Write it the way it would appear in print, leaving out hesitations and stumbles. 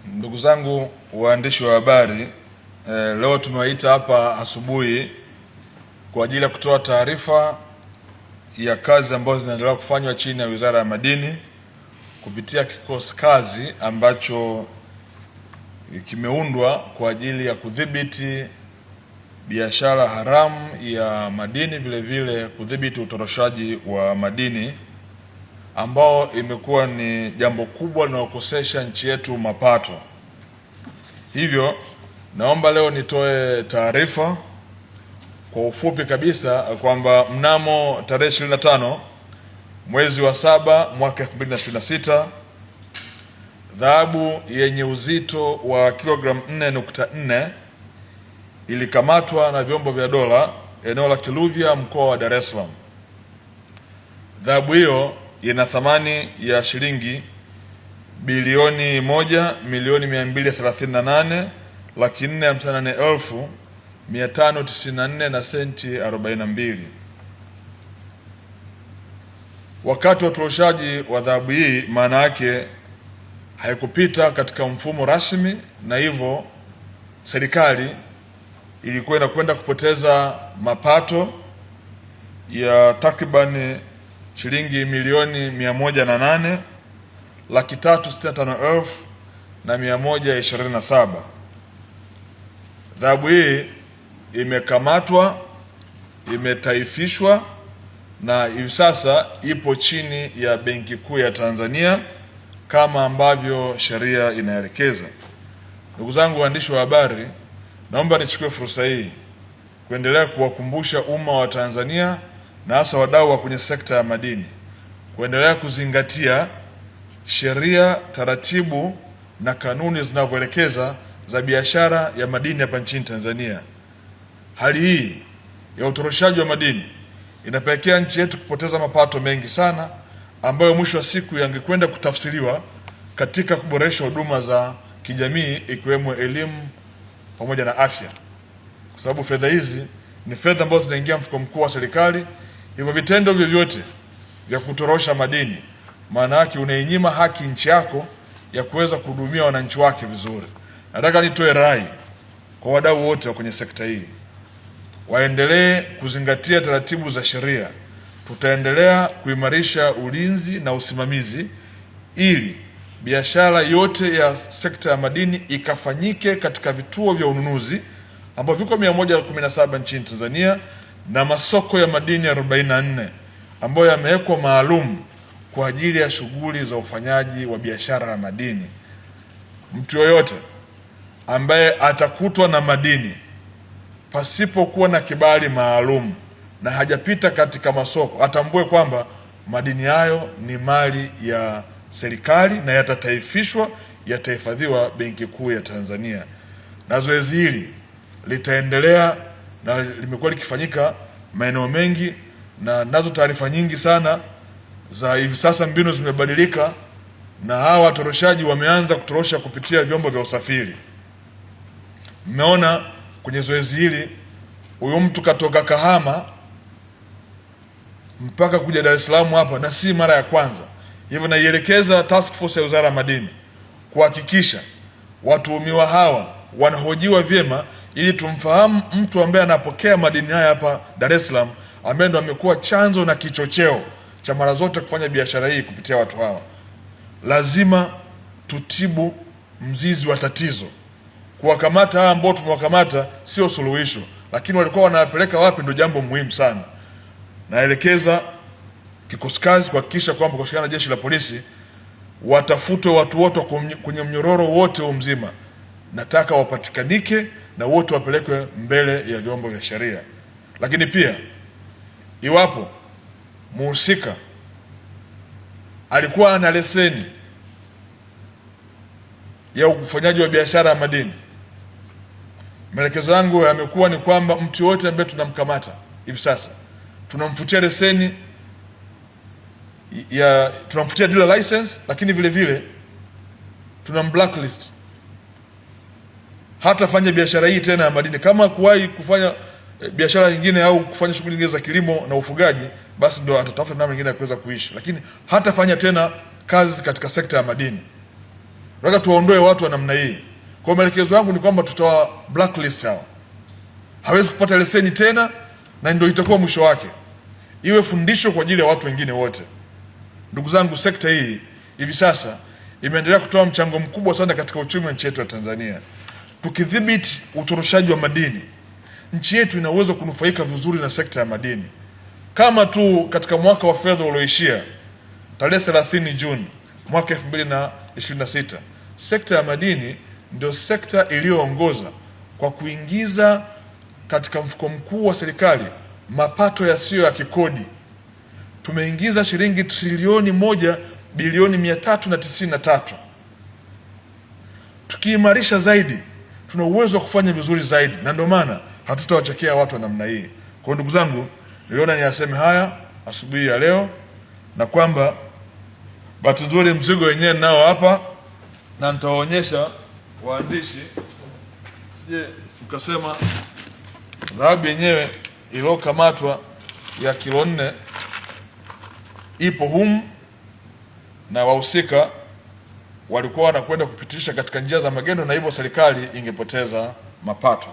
Ndugu zangu waandishi wa habari, leo tumewaita hapa asubuhi kwa ajili ya kutoa taarifa ya kazi ambazo zinaendelea kufanywa chini ya Wizara ya Madini kupitia kikosi kazi ambacho kimeundwa kwa ajili ya kudhibiti biashara haramu ya madini, vile vile kudhibiti utoroshaji wa madini ambao imekuwa ni jambo kubwa linalokosesha nchi yetu mapato. Hivyo naomba leo nitoe taarifa kwa ufupi kabisa kwamba mnamo tarehe 25 mwezi wa 7 mwaka 2026 dhahabu yenye uzito wa kilogramu 4.4 ilikamatwa na vyombo vya dola eneo la Kiluvya, mkoa wa Dar es Salaam. Dhahabu hiyo ina thamani ya shilingi bilioni 1,438,458,594 na senti 42. Wakati wa utoroshaji wa dhahabu hii, maana yake haikupita katika mfumo rasmi, na hivyo serikali ilikuwa inakwenda kupoteza mapato ya takribani shilingi milioni 108,365,127. Dhahabu hii imekamatwa, imetaifishwa na hivi sasa ipo chini ya Benki Kuu ya Tanzania kama ambavyo sheria inaelekeza. Ndugu zangu waandishi wa habari, naomba nichukue fursa hii kuendelea kuwakumbusha umma wa Tanzania na hasa wadau wa kwenye sekta ya madini kuendelea kuzingatia sheria, taratibu na kanuni zinavyoelekeza za biashara ya madini hapa nchini Tanzania. Hali hii ya utoroshaji wa madini inapelekea nchi yetu kupoteza mapato mengi sana ambayo mwisho wa siku yangekwenda kutafsiriwa katika kuboresha huduma za kijamii ikiwemo elimu pamoja na afya, kwa sababu fedha hizi ni fedha ambazo zinaingia mfuko mkuu wa serikali. Hivyo vitendo vyovyote vya kutorosha madini, maana yake unainyima haki nchi yako ya kuweza kuhudumia wananchi wake vizuri. Nataka nitoe rai kwa wadau wote wa kwenye sekta hii waendelee kuzingatia taratibu za sheria. Tutaendelea kuimarisha ulinzi na usimamizi ili biashara yote ya sekta ya madini ikafanyike katika vituo vya ununuzi ambavyo viko 117 nchini Tanzania na masoko ya madini 44 ambayo yamewekwa maalum kwa ajili ya shughuli za ufanyaji wa biashara ya madini. Mtu yoyote ambaye atakutwa na madini pasipokuwa na kibali maalum na hajapita katika masoko, atambue kwamba madini hayo ni mali ya serikali na yatataifishwa, yatahifadhiwa Benki Kuu ya Tanzania. Na zoezi hili litaendelea na limekuwa likifanyika maeneo mengi, na nazo taarifa nyingi sana za hivi sasa mbinu zimebadilika na hawa watoroshaji wameanza kutorosha kupitia vyombo vya usafiri. Mmeona kwenye zoezi hili huyu mtu katoka Kahama mpaka kuja Dar es Salaam hapa, na si mara ya kwanza. Hivyo naielekeza task force ya Wizara ya Madini kuhakikisha watuhumiwa hawa wanahojiwa vyema ili tumfahamu mtu ambaye anapokea madini haya hapa Dar es Salaam, ambaye ndo amekuwa chanzo na kichocheo cha mara zote kufanya biashara hii kupitia watu hawa. Lazima tutibu mzizi wa tatizo. Kuwakamata hawa ambao tumewakamata sio suluhisho, lakini walikuwa wanapeleka wapi ndo jambo muhimu sana. Naelekeza kikosi kazi kuhakikisha kwamba kwa kushirikiana na jeshi la polisi watafutwe watu wote kwenye mnyororo wote mzima. Nataka wapatikanike na wote wapelekwe mbele ya vyombo vya sheria. Lakini pia iwapo muhusika alikuwa ana leseni ya ufanyaji wa biashara ya madini, maelekezo yangu yamekuwa ni kwamba mtu yote ambaye tunamkamata hivi sasa tunamfutia leseni tunamfutia dealer license, lakini vile vile tunam blacklist. Hata fanya biashara hii tena ya madini. Kama kuwahi kufanya biashara nyingine au kufanya shughuli nyingine za kilimo na ufugaji, basi ndio atatafuta namna nyingine ya kuweza kuishi, lakini hata fanya tena kazi katika sekta ya madini. Tunataka tuwaondoe watu wa namna hii. Kwa maelekezo yangu ni kwamba tutawa blacklist hao, hawezi kupata leseni tena, na ndio itakuwa mwisho wake, iwe fundisho kwa ajili ya watu wengine wote. Ndugu zangu, sekta hii hivi sasa imeendelea kutoa mchango mkubwa sana katika uchumi wa nchi yetu ya Tanzania. Tukidhibiti utoroshaji wa madini, nchi yetu ina uwezo kunufaika vizuri na sekta ya madini. Kama tu katika mwaka wa fedha ulioishia tarehe 30 Juni mwaka 2026, sekta ya madini ndio sekta iliyoongoza kwa kuingiza katika mfuko mkuu wa serikali mapato yasiyo ya kikodi. Tumeingiza shilingi trilioni 1 bilioni 393. Tukiimarisha zaidi, tuna uwezo wa kufanya vizuri zaidi, na ndio maana hatutawachekea watu wa namna hii. Kwa ndugu zangu, niliona niyaseme haya asubuhi ya leo, na kwamba bahati nzuri mzigo wenyewe nao hapa, na nitawaonyesha waandishi, sije ukasema dhahabu yenyewe iliyokamatwa ya kilo 4 ipo humu, na wahusika walikuwa wanakwenda kupitisha katika njia za magendo, na hivyo serikali ingepoteza mapato.